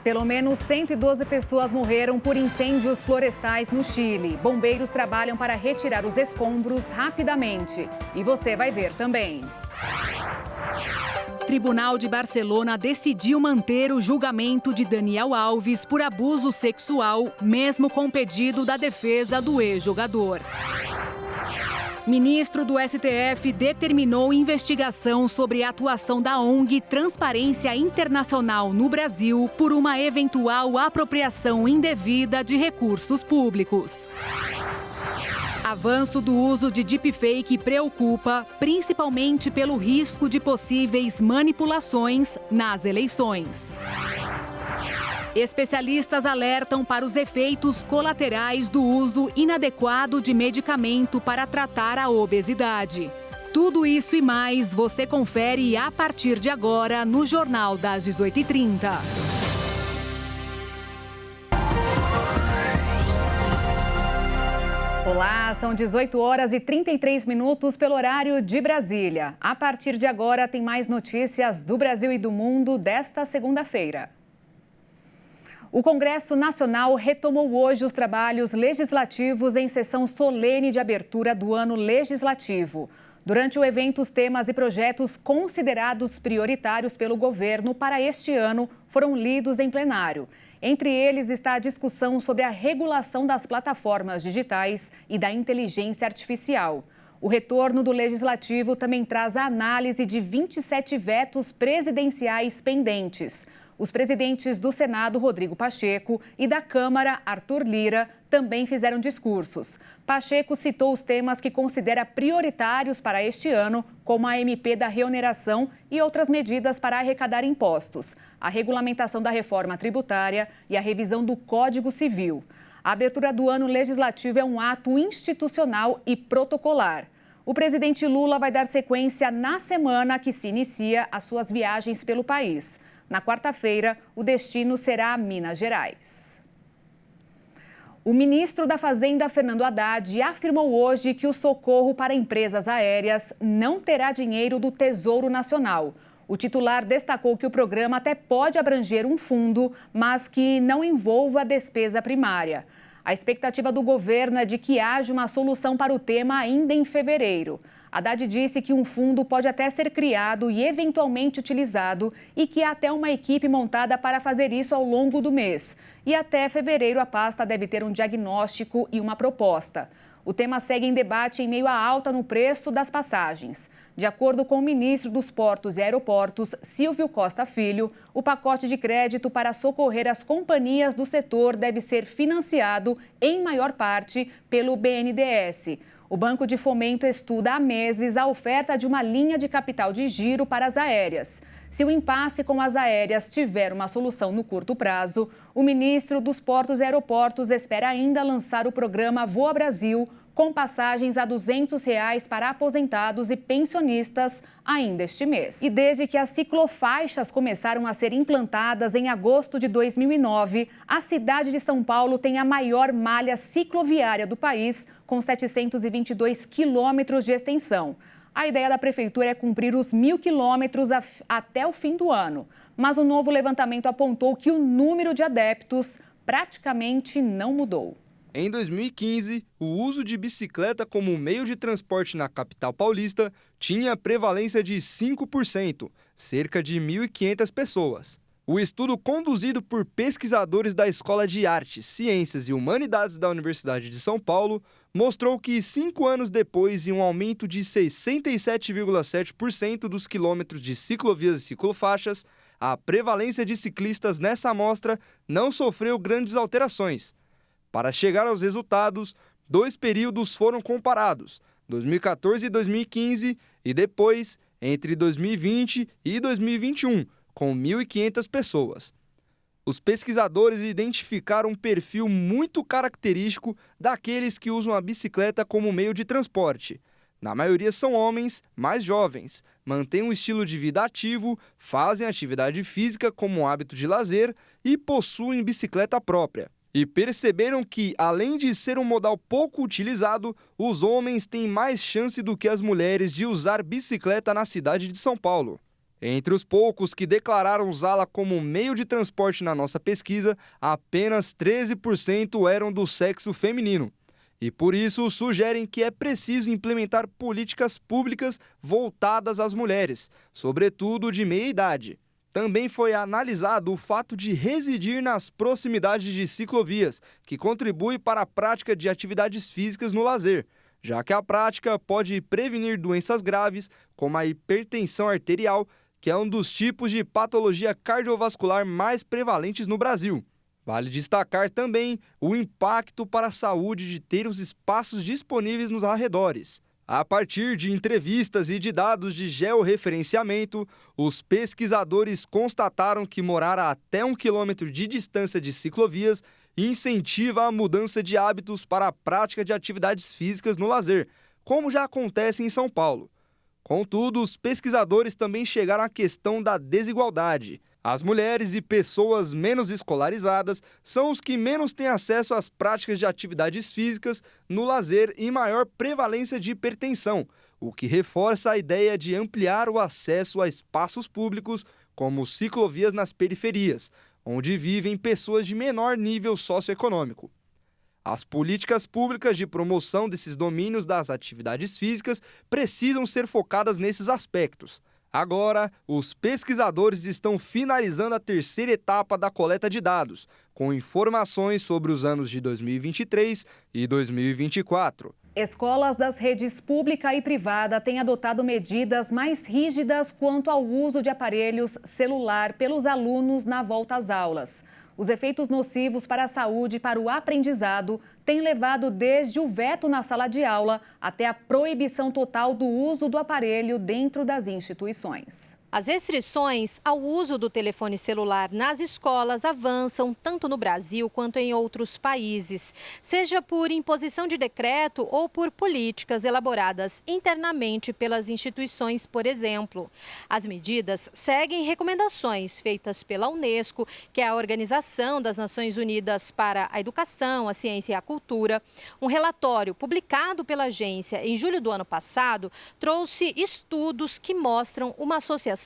Pelo menos 112 pessoas morreram por incêndios florestais no Chile. Bombeiros trabalham para retirar os escombros rapidamente. E você vai ver também. Tribunal de Barcelona decidiu manter o julgamento de Daniel Alves por abuso sexual, mesmo com pedido da defesa do ex-jogador. Ministro do STF determinou investigação sobre a atuação da ONG Transparência Internacional no Brasil por uma eventual apropriação indevida de recursos públicos. Avanço do uso de deepfake preocupa, principalmente pelo risco de possíveis manipulações nas eleições. Especialistas alertam para os efeitos colaterais do uso inadequado de medicamento para tratar a obesidade. Tudo isso e mais você confere a partir de agora no Jornal das 18h30. Olá, são 18 horas e 33 minutos pelo horário de Brasília. A partir de agora tem mais notícias do Brasil e do mundo desta segunda-feira. O Congresso Nacional retomou hoje os trabalhos legislativos em sessão solene de abertura do ano legislativo. Durante o evento, os temas e projetos considerados prioritários pelo governo para este ano foram lidos em plenário. Entre eles está a discussão sobre a regulação das plataformas digitais e da inteligência artificial. O retorno do Legislativo também traz a análise de 27 vetos presidenciais pendentes. Os presidentes do Senado, Rodrigo Pacheco, e da Câmara, Arthur Lira, também fizeram discursos. Pacheco citou os temas que considera prioritários para este ano, como a MP da reoneração e outras medidas para arrecadar impostos, a regulamentação da reforma tributária e a revisão do Código Civil. A abertura do ano legislativo é um ato institucional e protocolar. O presidente Lula vai dar sequência na semana que se inicia as suas viagens pelo país. Na quarta-feira, o destino será Minas Gerais. O ministro da Fazenda, Fernando Haddad, afirmou hoje que o socorro para empresas aéreas não terá dinheiro do Tesouro Nacional. O titular destacou que o programa até pode abranger um fundo, mas que não envolva a despesa primária. A expectativa do governo é de que haja uma solução para o tema ainda em fevereiro. Haddad disse que um fundo pode até ser criado e eventualmente utilizado e que há até uma equipe montada para fazer isso ao longo do mês. E até fevereiro a pasta deve ter um diagnóstico e uma proposta. O tema segue em debate em meio à alta no preço das passagens. De acordo com o ministro dos Portos e Aeroportos, Silvio Costa Filho, o pacote de crédito para socorrer as companhias do setor deve ser financiado, em maior parte, pelo BNDES. O Banco de Fomento estuda há meses a oferta de uma linha de capital de giro para as aéreas. Se o impasse com as aéreas tiver uma solução no curto prazo, o ministro dos Portos e Aeroportos espera ainda lançar o programa Voa Brasil, com passagens a R$ 200 para aposentados e pensionistas ainda este mês. E desde que as ciclofaixas começaram a ser implantadas em agosto de 2009, a cidade de São Paulo tem a maior malha cicloviária do país, com 722 quilômetros de extensão. A ideia da prefeitura é cumprir os 1.000 quilômetros até o fim do ano. Mas o novo levantamento apontou que o número de adeptos praticamente não mudou. Em 2015, o uso de bicicleta como meio de transporte na capital paulista tinha prevalência de 5%, cerca de 1.500 pessoas. O estudo conduzido por pesquisadores da Escola de Artes, Ciências e Humanidades da Universidade de São Paulo mostrou que 5 anos depois, em um aumento de 67,7% dos quilômetros de ciclovias e ciclofaixas, a prevalência de ciclistas nessa amostra não sofreu grandes alterações. Para chegar aos resultados, 2 períodos foram comparados, 2014 e 2015, e depois, entre 2020 e 2021, com 1.500 pessoas. Os pesquisadores identificaram um perfil muito característico daqueles que usam a bicicleta como meio de transporte. Na maioria são homens mais jovens, mantêm um estilo de vida ativo, fazem atividade física como hábito de lazer e possuem bicicleta própria. E perceberam que, além de ser um modal pouco utilizado, os homens têm mais chance do que as mulheres de usar bicicleta na cidade de São Paulo. Entre os poucos que declararam usá-la como meio de transporte na nossa pesquisa, apenas 13% eram do sexo feminino. E por isso sugerem que é preciso implementar políticas públicas voltadas às mulheres, sobretudo de meia idade. Também foi analisado o fato de residir nas proximidades de ciclovias, que contribui para a prática de atividades físicas no lazer, já que a prática pode prevenir doenças graves, como a hipertensão arterial, que é um dos tipos de patologia cardiovascular mais prevalentes no Brasil. Vale destacar também o impacto para a saúde de ter os espaços disponíveis nos arredores. A partir de entrevistas e de dados de georreferenciamento, os pesquisadores constataram que morar a até 1 quilômetro de distância de ciclovias incentiva a mudança de hábitos para a prática de atividades físicas no lazer, como já acontece em São Paulo. Contudo, os pesquisadores também chegaram à questão da desigualdade. As mulheres e pessoas menos escolarizadas são os que menos têm acesso às práticas de atividades físicas no lazer e maior prevalência de hipertensão, o que reforça a ideia de ampliar o acesso a espaços públicos, como ciclovias nas periferias, onde vivem pessoas de menor nível socioeconômico. As políticas públicas de promoção desses domínios das atividades físicas precisam ser focadas nesses aspectos. Agora, os pesquisadores estão finalizando a terceira etapa da coleta de dados, com informações sobre os anos de 2023 e 2024. Escolas das redes pública e privada têm adotado medidas mais rígidas quanto ao uso de aparelhos celular pelos alunos na volta às aulas. Os efeitos nocivos para a saúde e para o aprendizado têm levado desde o veto na sala de aula até a proibição total do uso do aparelho dentro das instituições. As restrições ao uso do telefone celular nas escolas avançam tanto no Brasil quanto em outros países, seja por imposição de decreto ou por políticas elaboradas internamente pelas instituições, por exemplo. As medidas seguem recomendações feitas pela Unesco, que é a Organização das Nações Unidas para a Educação, a Ciência e a Cultura. Um relatório publicado pela agência em julho do ano passado trouxe estudos que mostram uma associação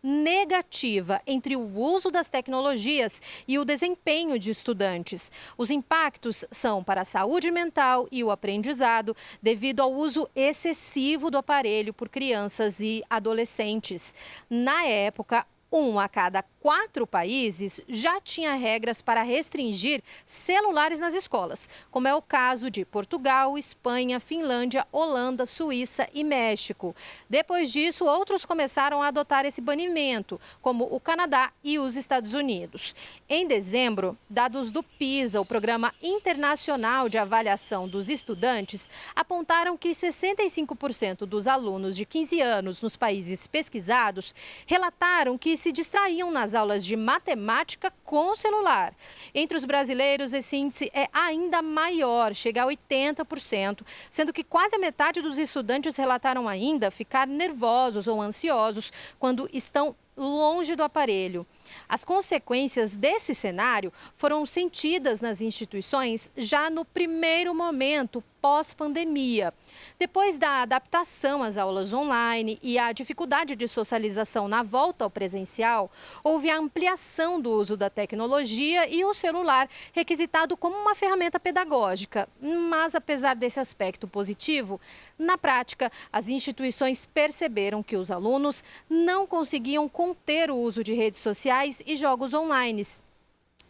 negativa entre o uso das tecnologias e o desempenho de estudantes. Os impactos são para a saúde mental e o aprendizado devido ao uso excessivo do aparelho por crianças e adolescentes. Na época, 1 a cada 4 países já tinha regras para restringir celulares nas escolas, como é o caso de Portugal, Espanha, Finlândia, Holanda, Suíça e México. Depois disso, outros começaram a adotar esse banimento, como o Canadá e os Estados Unidos. Em dezembro, dados do PISA, o Programa Internacional de Avaliação dos Estudantes, apontaram que 65% dos alunos de 15 anos nos países pesquisados relataram que se distraíam nas aulas de matemática com o celular. Entre os brasileiros, esse índice é ainda maior, chega a 80%, sendo que quase a metade dos estudantes relataram ainda ficar nervosos ou ansiosos quando estão longe do aparelho. As consequências desse cenário foram sentidas nas instituições já no primeiro momento pós-pandemia. Depois da adaptação às aulas online e a dificuldade de socialização na volta ao presencial, houve a ampliação do uso da tecnologia e o celular requisitado como uma ferramenta pedagógica. Mas, apesar desse aspecto positivo, na prática, as instituições perceberam que os alunos não conseguiam conter o uso de redes sociais e jogos online.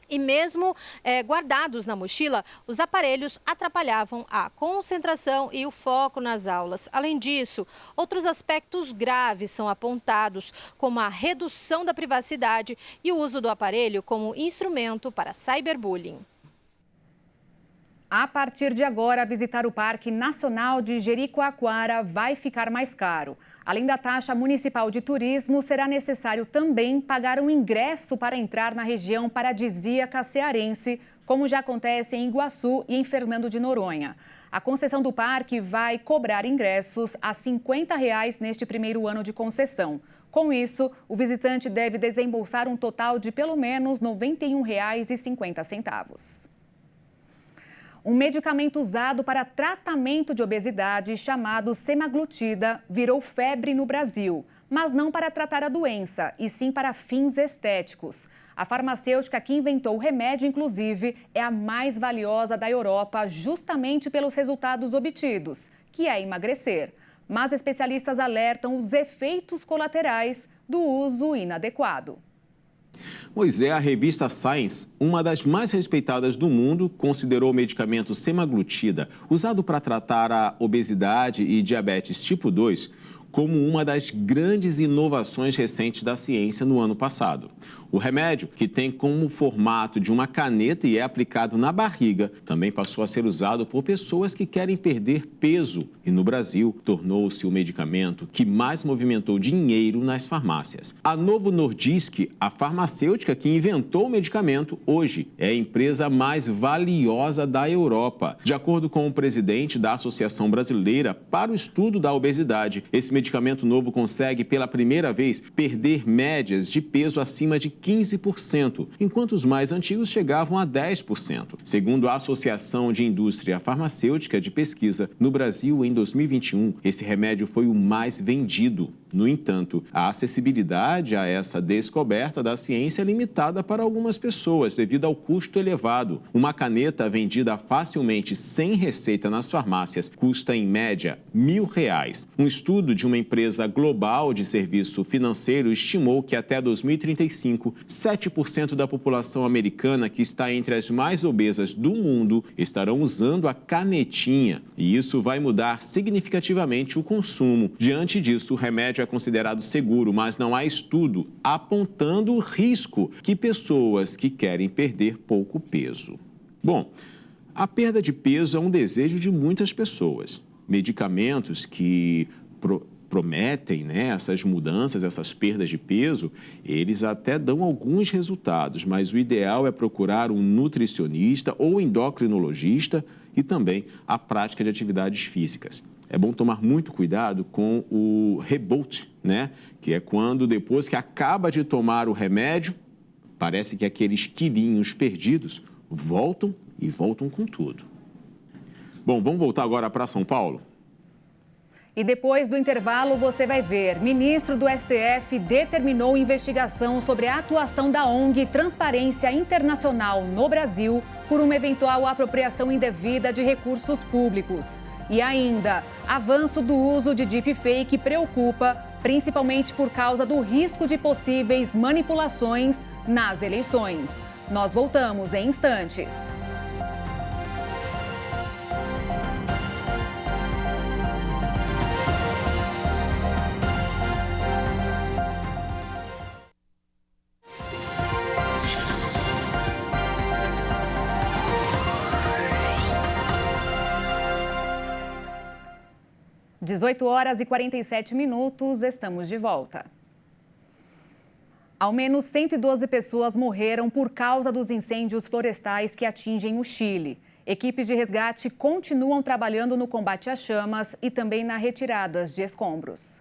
E mesmo guardados na mochila, os aparelhos atrapalhavam a concentração e o foco nas aulas. Além disso, outros aspectos graves são apontados, como a redução da privacidade e o uso do aparelho como instrumento para cyberbullying. A partir de agora, visitar o Parque Nacional de Jericoacoara vai ficar mais caro. Além da taxa municipal de turismo, será necessário também pagar um ingresso para entrar na região paradisíaca cearense, como já acontece em Iguaçu e em Fernando de Noronha. A concessão do parque vai cobrar ingressos a R$ 50 neste primeiro ano de concessão. Com isso, o visitante deve desembolsar um total de pelo menos R$ 91,50. Um medicamento usado para tratamento de obesidade chamado semaglutida virou febre no Brasil. mas não para tratar a doença, e sim para fins estéticos. A farmacêutica que inventou o remédio, inclusive, é a mais valiosa da Europa, justamente pelos resultados obtidos, que é emagrecer. Mas especialistas alertam os efeitos colaterais do uso inadequado. Pois é, a revista Science, uma das mais respeitadas do mundo, considerou o medicamento semaglutida, usado para tratar a obesidade e diabetes tipo 2, como uma das grandes inovações recentes da ciência no ano passado. O remédio, que tem como formato de uma caneta e é aplicado na barriga, também passou a ser usado por pessoas que querem perder peso. E no Brasil, tornou-se o medicamento que mais movimentou dinheiro nas farmácias. A Novo Nordisk, a farmacêutica que inventou o medicamento, hoje é a empresa mais valiosa da Europa. De acordo com o presidente da Associação Brasileira para o Estudo da Obesidade, esse medicamento novo consegue, pela primeira vez, perder médias de peso acima de 15%, enquanto os mais antigos chegavam a 10%. Segundo a Associação de Indústria Farmacêutica de Pesquisa, no Brasil, em 2021, esse remédio foi o mais vendido. No entanto, a acessibilidade a essa descoberta da ciência é limitada para algumas pessoas, devido ao custo elevado. Uma caneta vendida facilmente sem receita nas farmácias custa, em média, R$1.000. Um estudo de uma empresa global de serviço financeiro estimou que até 2035, 7% da população americana, que está entre as mais obesas do mundo, estarão usando a canetinha. E isso vai mudar significativamente o consumo. Diante disso, o remédio é considerado seguro, mas não há estudo apontando o risco que pessoas que querem perder pouco peso. Bom, a perda de peso é um desejo de muitas pessoas. Medicamentos que prometem, essas mudanças, essas perdas de peso, eles até dão alguns resultados, mas o ideal é procurar um nutricionista ou endocrinologista e também a prática de atividades físicas. É bom tomar muito cuidado com o reboot, que é quando depois que acaba de tomar o remédio, parece que aqueles quilinhos perdidos voltam e voltam com tudo. Bom, vamos voltar agora para São Paulo? E depois do intervalo você vai ver, ministro do STF determinou investigação sobre a atuação da ONG Transparência Internacional no Brasil por uma eventual apropriação indevida de recursos públicos. E ainda, avanço do uso de deepfake preocupa, principalmente por causa do risco de possíveis manipulações nas eleições. Nós voltamos em instantes. Às 18h47, estamos de volta. Ao menos 112 pessoas morreram por causa dos incêndios florestais que atingem o Chile. Equipes de resgate continuam trabalhando no combate às chamas e também na retirada de escombros.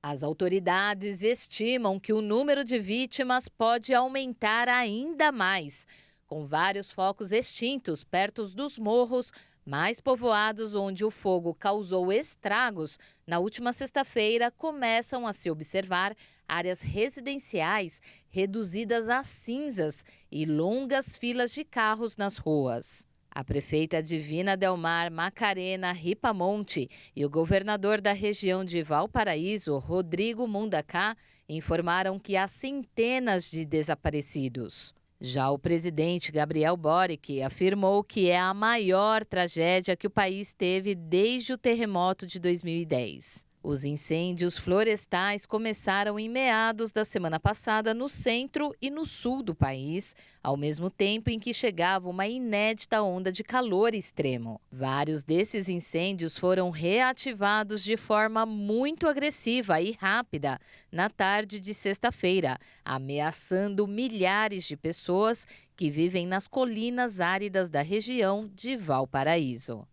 As autoridades estimam que o número de vítimas pode aumentar ainda mais, com vários focos extintos perto dos morros mais povoados onde o fogo causou estragos. Na última sexta-feira, começam a se observar áreas residenciais reduzidas a cinzas e longas filas de carros nas ruas. A prefeita Divina Del Mar Macarena Ripamonte e o governador da região de Valparaíso, Rodrigo Mundacá, informaram que há centenas de desaparecidos. Já o presidente Gabriel Boric afirmou que é a maior tragédia que o país teve desde o terremoto de 2010. Os incêndios florestais começaram em meados da semana passada no centro e no sul do país, ao mesmo tempo em que chegava uma inédita onda de calor extremo. Vários desses incêndios foram reativados de forma muito agressiva e rápida na tarde de sexta-feira, ameaçando milhares de pessoas que vivem nas colinas áridas da região de Valparaíso.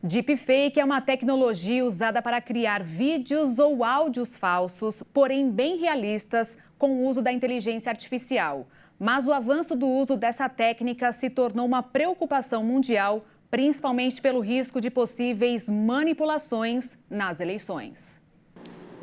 Deepfake é uma tecnologia usada para criar vídeos ou áudios falsos, porém bem realistas, com o uso da inteligência artificial. Mas o avanço do uso dessa técnica se tornou uma preocupação mundial, principalmente pelo risco de possíveis manipulações nas eleições.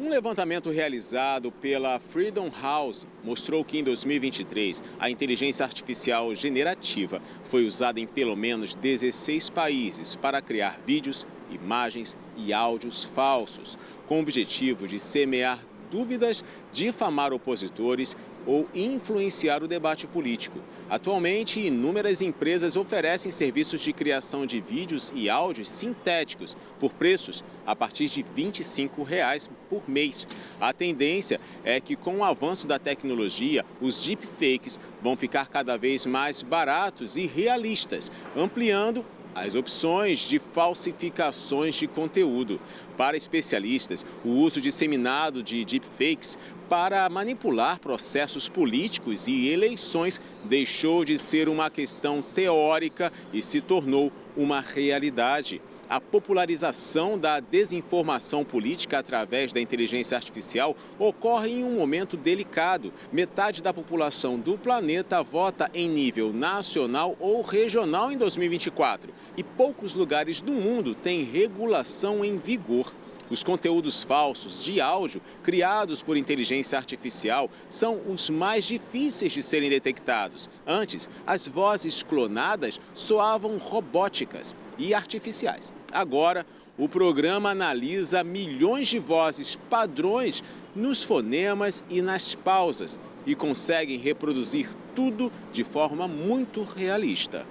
Um levantamento realizado pela Freedom House mostrou que em 2023 a inteligência artificial generativa foi usada em pelo menos 16 países para criar vídeos, imagens e áudios falsos, com o objetivo de semear dúvidas, difamar opositores ou influenciar o debate político. Atualmente, inúmeras empresas oferecem serviços de criação de vídeos e áudios sintéticos por preços a partir de R$ 25 por mês. A tendência é que, com o avanço da tecnologia, os deepfakes vão ficar cada vez mais baratos e realistas, ampliando as opções de falsificações de conteúdo. Para especialistas, o uso disseminado de deepfakes para manipular processos políticos e eleições deixou de ser uma questão teórica e se tornou uma realidade. A popularização da desinformação política através da inteligência artificial ocorre em um momento delicado. Metade da população do planeta vota em nível nacional ou regional em 2024 e poucos lugares do mundo têm regulação em vigor. Os conteúdos falsos de áudio criados por inteligência artificial são os mais difíceis de serem detectados. Antes, as vozes clonadas soavam robóticas e artificiais. Agora, o programa analisa milhões de vozes padrões nos fonemas e nas pausas e consegue reproduzir tudo de forma muito realista.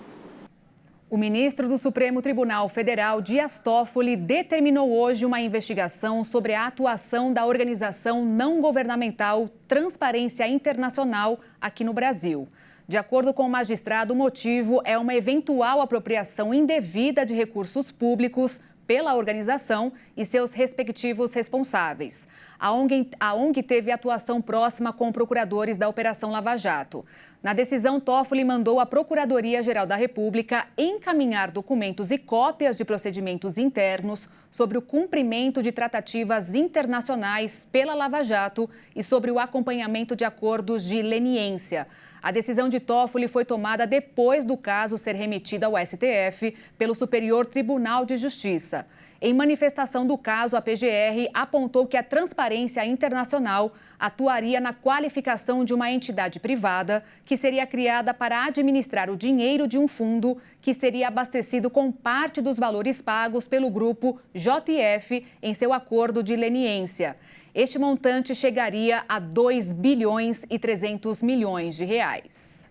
O ministro do Supremo Tribunal Federal, Dias Toffoli, determinou hoje uma investigação sobre a atuação da organização não governamental Transparência Internacional aqui no Brasil. De acordo com o magistrado, o motivo é uma eventual apropriação indevida de recursos públicos pela organização e seus respectivos responsáveis. A ONG teve atuação próxima com procuradores da Operação Lava Jato. Na decisão, Toffoli mandou a Procuradoria-Geral da República encaminhar documentos e cópias de procedimentos internos sobre o cumprimento de tratativas internacionais pela Lava Jato e sobre o acompanhamento de acordos de leniência. A decisão de Toffoli foi tomada depois do caso ser remetido ao STF pelo Superior Tribunal de Justiça. Em manifestação do caso, a PGR apontou que a Transparência Internacional atuaria na qualificação de uma entidade privada que seria criada para administrar o dinheiro de um fundo que seria abastecido com parte dos valores pagos pelo grupo JF em seu acordo de leniência. Este montante chegaria a 2 bilhões e 300 milhões de reais.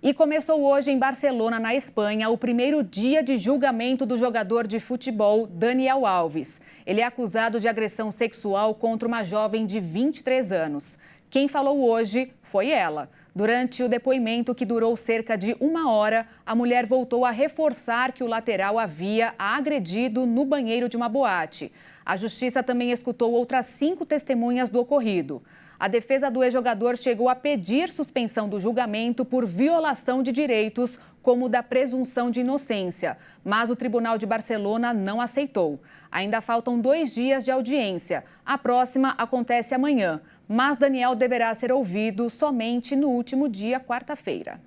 E começou hoje em Barcelona, na Espanha, o primeiro dia de julgamento do jogador de futebol Daniel Alves. Ele é acusado de agressão sexual contra uma jovem de 23 anos. Quem falou hoje foi ela. Durante o depoimento, que durou cerca de 1 hora, a mulher voltou a reforçar que o lateral havia a agredido no banheiro de uma boate. A justiça também escutou outras 5 testemunhas do ocorrido. A defesa do ex-jogador chegou a pedir suspensão do julgamento por violação de direitos, como o da presunção de inocência, mas o Tribunal de Barcelona não aceitou. Ainda faltam 2 dias de audiência. A próxima acontece amanhã, mas Daniel deverá ser ouvido somente no último dia, quarta-feira.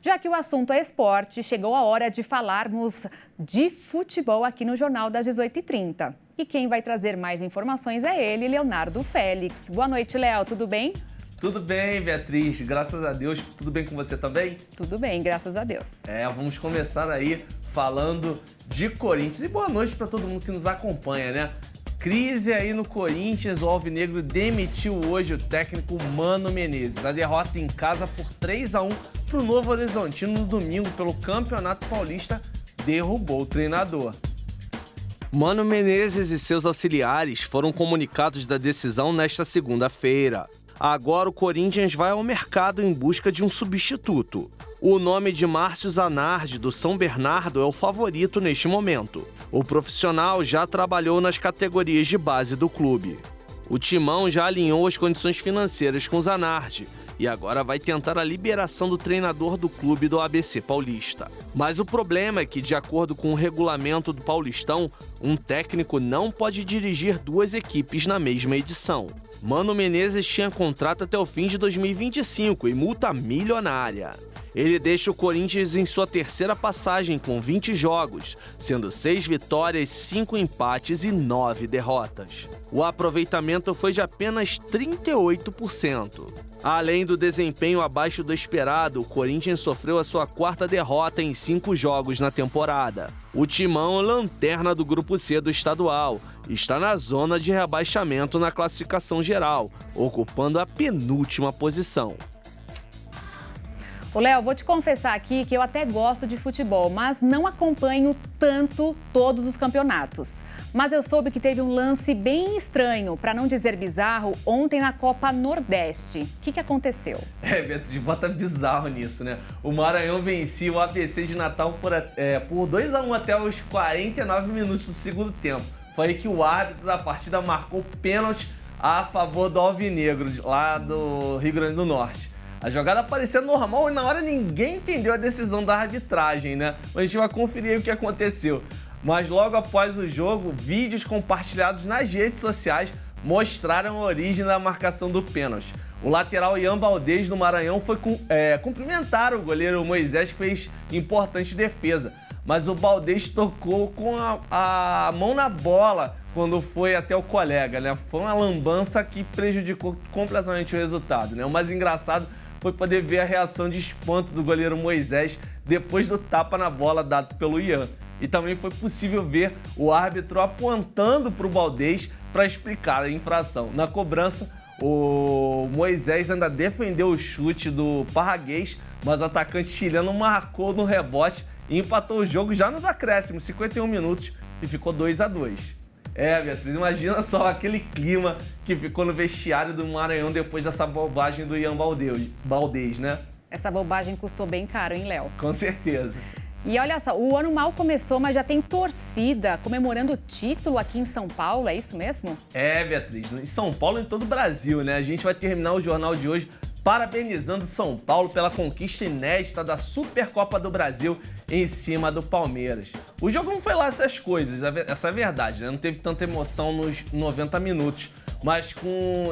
Já que o assunto é esporte, chegou a hora de falarmos de futebol aqui no Jornal das 18h30. E quem vai trazer mais informações é ele, Leonardo Félix. Boa noite, Léo. Tudo bem? Tudo bem, Beatriz. Graças a Deus. Tudo bem com você também? Tudo bem, graças a Deus. Vamos começar aí falando de Corinthians. E boa noite para todo mundo que nos acompanha, né? Crise aí no Corinthians, o Alvinegro demitiu hoje o técnico Mano Menezes. A derrota em casa por 3-1 para o Novo Horizontino no domingo pelo Campeonato Paulista derrubou o treinador. Mano Menezes e seus auxiliares foram comunicados da decisão nesta segunda-feira. Agora o Corinthians vai ao mercado em busca de um substituto. O nome de Márcio Zanardi, do São Bernardo, é o favorito neste momento. O profissional já trabalhou nas categorias de base do clube. O Timão já alinhou as condições financeiras com Zanardi e agora vai tentar a liberação do treinador do clube do ABC Paulista. Mas o problema é que, de acordo com o regulamento do Paulistão, um técnico não pode dirigir 2 equipes na mesma edição. Mano Menezes tinha contrato até o fim de 2025 e multa milionária. Ele deixa o Corinthians em sua terceira passagem com 20 jogos, sendo 6 vitórias, 5 empates e 9 derrotas. O aproveitamento foi de apenas 38%. Além do desempenho abaixo do esperado, o Corinthians sofreu a sua 4ª derrota em 5 jogos na temporada. O Timão, lanterna do Grupo C do estadual, está na zona de rebaixamento na classificação geral, ocupando a penúltima posição. Ô, Léo, vou te confessar aqui que eu até gosto de futebol, mas não acompanho tanto todos os campeonatos. Mas eu soube que teve um lance bem estranho, para não dizer bizarro, ontem na Copa Nordeste. O que aconteceu? Beatriz, bota bizarro nisso, né? O Maranhão vencia o ABC de Natal por 2-1 até os 49 minutos do segundo tempo. Foi aí que o árbitro da partida marcou pênalti a favor do Alvinegro, lá do Rio Grande do Norte. A jogada parecia normal e na hora ninguém entendeu a decisão da arbitragem, né? Mas a gente vai conferir aí o que aconteceu. Mas logo após o jogo, vídeos compartilhados nas redes sociais mostraram a origem da marcação do pênalti. O lateral Ian Valdez do Maranhão foi cumprimentar o goleiro Moisés, que fez importante defesa. Mas o Valdez tocou com a mão na bola quando foi até o colega, né? Foi uma lambança que prejudicou completamente o resultado, né? O mais engraçado foi poder ver a reação de espanto do goleiro Moisés depois do tapa na bola dado pelo Ian. E também foi possível ver o árbitro apontando para o Valdez para explicar a infração. Na cobrança, o Moisés ainda defendeu o chute do Parraguês, mas o atacante chileno marcou no rebote e empatou o jogo já nos acréscimos, 51 minutos, e ficou 2-2. Beatriz, imagina só aquele clima que ficou no vestiário do Maranhão depois dessa bobagem do Ian Valdez, né? Essa bobagem custou bem caro, hein, Léo? Com certeza. E olha só, o ano mal começou, mas já tem torcida comemorando o título aqui em São Paulo, é isso mesmo? Beatriz, em São Paulo e em todo o Brasil, né? A gente vai terminar o jornal de hoje parabenizando São Paulo pela conquista inédita da Supercopa do Brasil em cima do Palmeiras. O jogo não foi lá essas coisas, essa é a verdade, né? Não teve tanta emoção nos 90 minutos, mas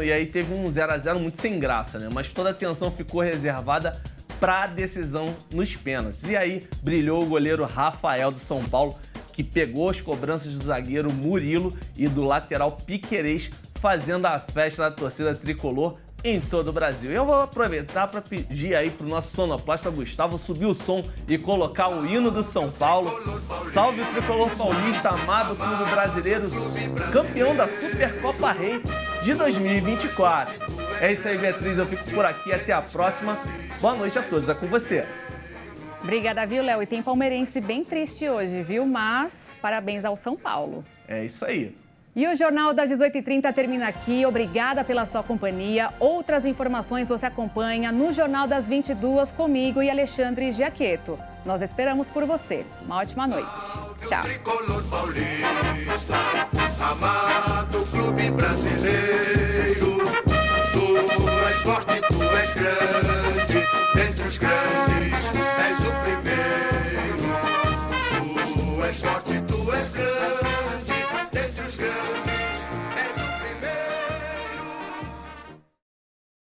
e aí teve um 0-0 muito sem graça, né? Mas toda a atenção ficou reservada para a decisão nos pênaltis. E aí brilhou o goleiro Rafael do São Paulo, que pegou as cobranças do zagueiro Murilo e do lateral Piquerez, fazendo a festa da torcida tricolor em todo o Brasil. Eu vou aproveitar para pedir aí pro nosso sonoplasta Gustavo subir o som e colocar o hino do São Paulo. Salve o tricolor paulista, amado clube brasileiro, campeão da Supercopa Rei de 2024. É isso aí, Beatriz, eu fico por aqui, até a próxima. Boa noite a todos, é com você. Obrigada, viu, Léo? E tem palmeirense bem triste hoje, viu? Mas parabéns ao São Paulo. É isso aí. E o Jornal das 18h30 termina aqui. Obrigada pela sua companhia. Outras informações você acompanha no Jornal das 22 comigo e Alexandre Giaqueto. Nós esperamos por você. Uma ótima noite. Tchau.